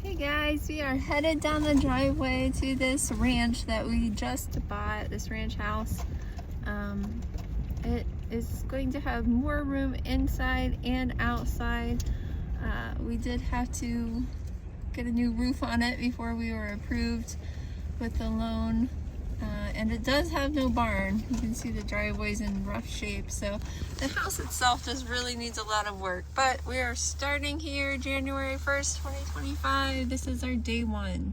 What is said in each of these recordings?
Hey guys, we are headed down the driveway to this ranch that we just bought, this ranch house. It is going to have more room inside and outside. We did have to get a new roof on it before we were approved with the loan. And it does have no barn. You can see the driveway's in rough shape, so the house itself just really needs a lot of work. But we are starting here January 1st, 2025. This is our day one.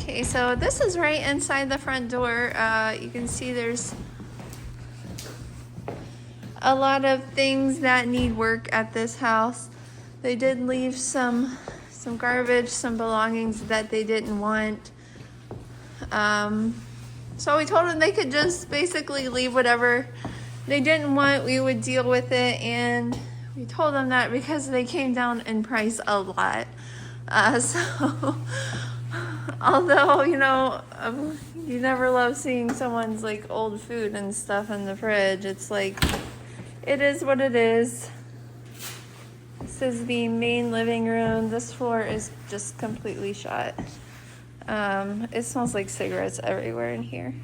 Okay, so this is right inside the front door. You can see there's a lot of things that need work at this house. They did leave some garbage, some belongings that they didn't want. So we told them they could just basically leave whatever they didn't want. We would deal with it, and we told them that because they came down in price a lot. So although, you know, you never love seeing someone's like old food and stuff in the fridge, it's like, it is what it is. This is the main living room. This floor is just completely shut. It smells like cigarettes everywhere in here.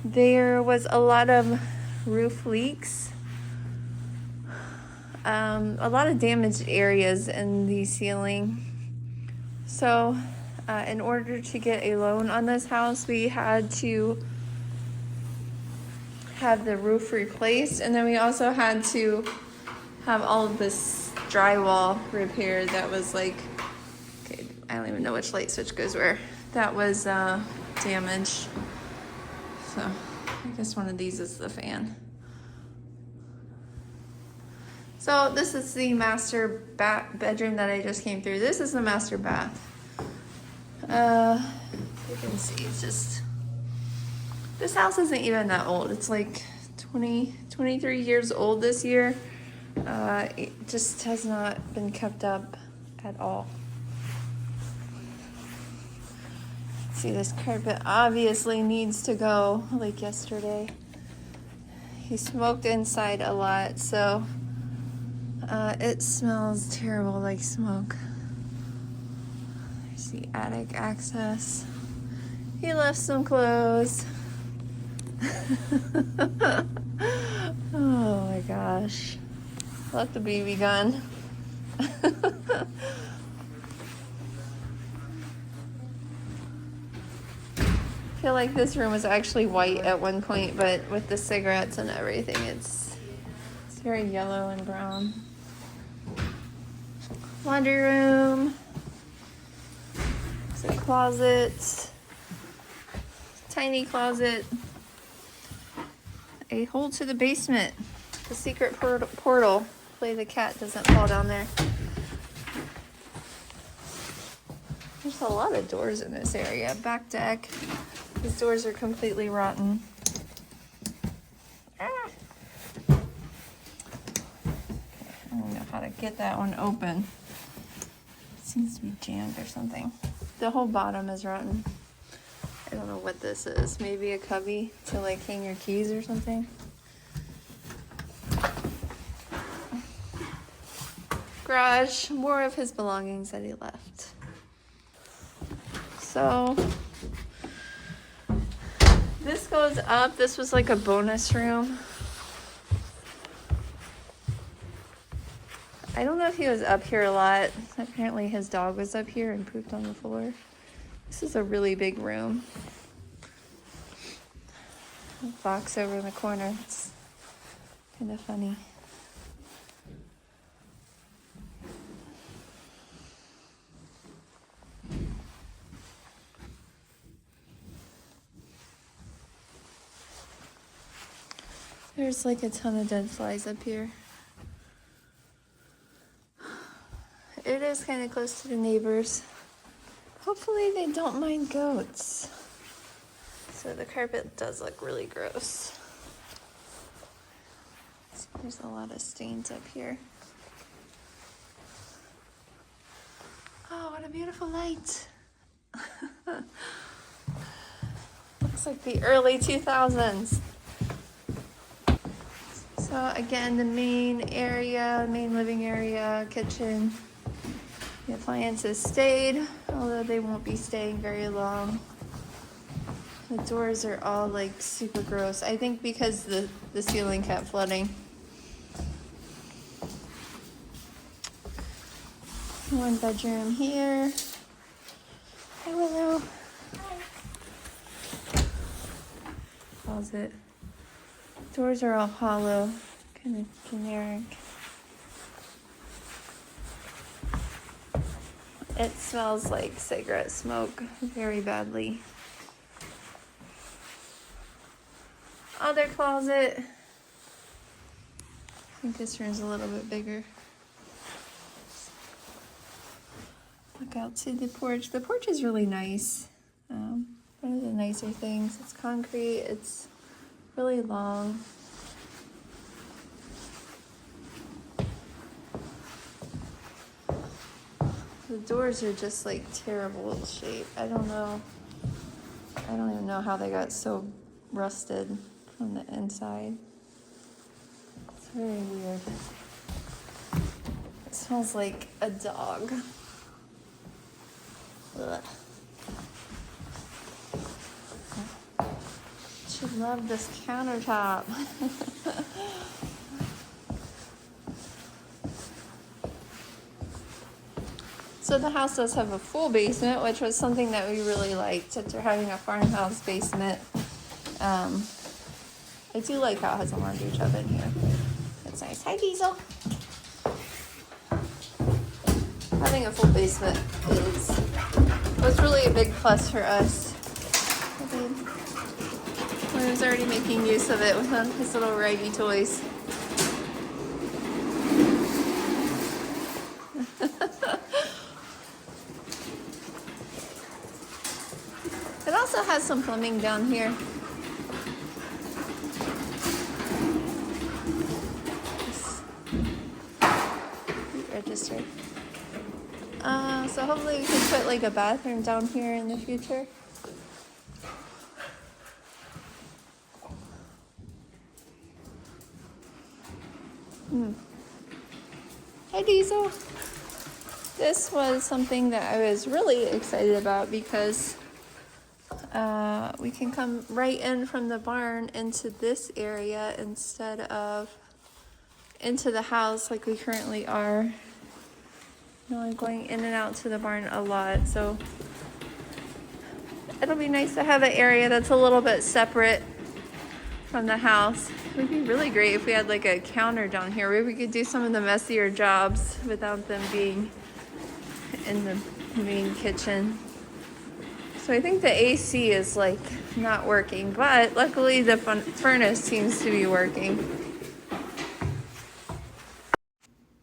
There was a lot of roof leaks. A lot of damaged areas in the ceiling. So, in order to get a loan on this house, we had to have the roof replaced, and then we also had to have all of this drywall repaired that was like, okay, I don't even know which light switch goes where. That was damaged. So I guess one of these is the fan. So this is the master bedroom that I just came through. This is the master bath. You can see it's just, this house isn't even that old. It's like 23 years old this year. It just has not been kept up at all. See, this carpet obviously needs to go, like yesterday. He smoked inside a lot, so it smells terrible like smoke. There's the attic access. He left some clothes. Oh my gosh. Left the BB gun. I feel like this room was actually white at one point, but with the cigarettes and everything, it's very yellow and brown. Laundry room. It's a closet. Tiny closet. A hole to the basement. The secret portal. Hopefully the cat doesn't fall down there. There's a lot of doors in this area. Back deck. These doors are completely rotten. Ah. I don't know how to get that one open. It seems to be jammed or something. The whole bottom is rotten. I don't know what this is. Maybe a cubby to like hang your keys or something. Garage, more of his belongings that he left. So this goes up. This was like a bonus room. I don't know if he was up here a lot. Apparently his dog was up here and pooped on the floor. This is a really big room. A box over in the corner. It's kind of funny. There's like a ton of dead flies up here. It is kind of close to the neighbors. Hopefully they don't mind goats. So the carpet does look really gross. There's a lot of stains up here. Oh, what a beautiful light. Looks like the early 2000s. So again, the main area, main living area, kitchen, the appliances stayed, although they won't be staying very long. The doors are all like super gross. I think because the ceiling kept flooding. One bedroom here. Hi, Willow. Hi. Closet. Doors are all hollow, kind of generic. It smells like cigarette smoke very badly. Other closet. I think this room's a little bit bigger. Look out to the porch. The porch is really nice. One of the nicer things. It's concrete. It's really long. The doors are just like terrible shape. I don't even know how they got so rusted from the inside. It's very weird. It smells like a dog. Ugh. Should love this countertop. So the house does have a full basement, which was something that we really liked after having a farmhouse basement. I do like how it has a laundry tub in here. It's nice. Hi, Diesel. Having a full basement was really a big plus for us. I was already making use of it with his little raggy toys. It also has some plumbing down here. Registered. So hopefully we can put like a bathroom down here in the future. Hi, Diesel. This was something that I was really excited about because we can come right in from the barn into this area instead of into the house like we currently are. I'm going in and out to the barn a lot, so it'll be nice to have an area that's a little bit separate from the house. It would be really great if we had like a counter down here where we could do some of the messier jobs without them being in the main kitchen. So I think the AC is like not working, but luckily the furnace seems to be working.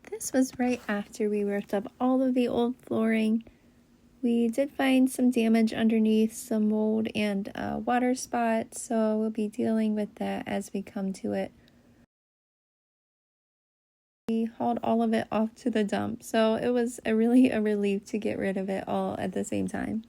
This was right after we ripped up all of the old flooring. We did find some damage underneath, some mold and a water spot, so we'll be dealing with that as we come to it. We hauled all of it off to the dump, so it was really a relief to get rid of it all at the same time.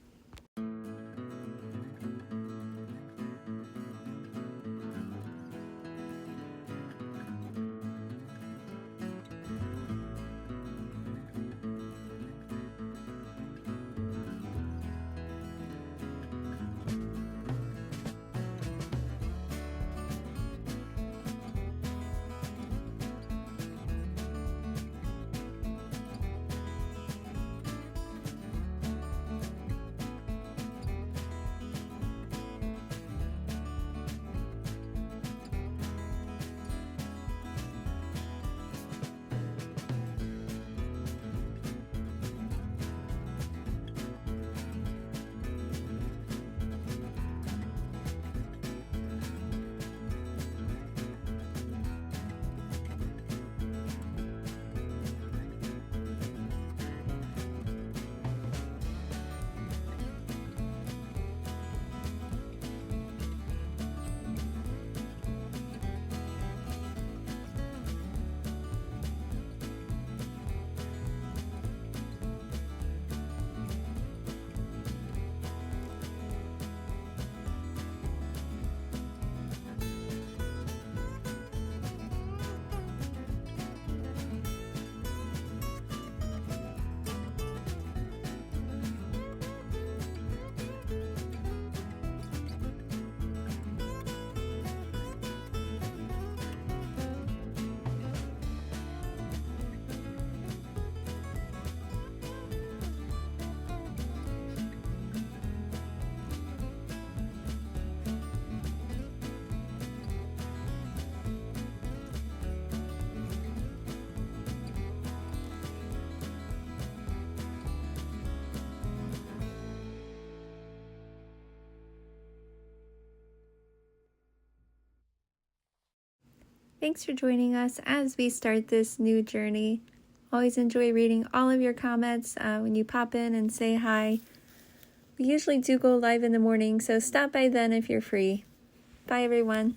Thanks for joining us as we start this new journey. Always enjoy reading all of your comments when you pop in and say hi. We usually do go live in the morning, so stop by then if you're free. Bye, everyone.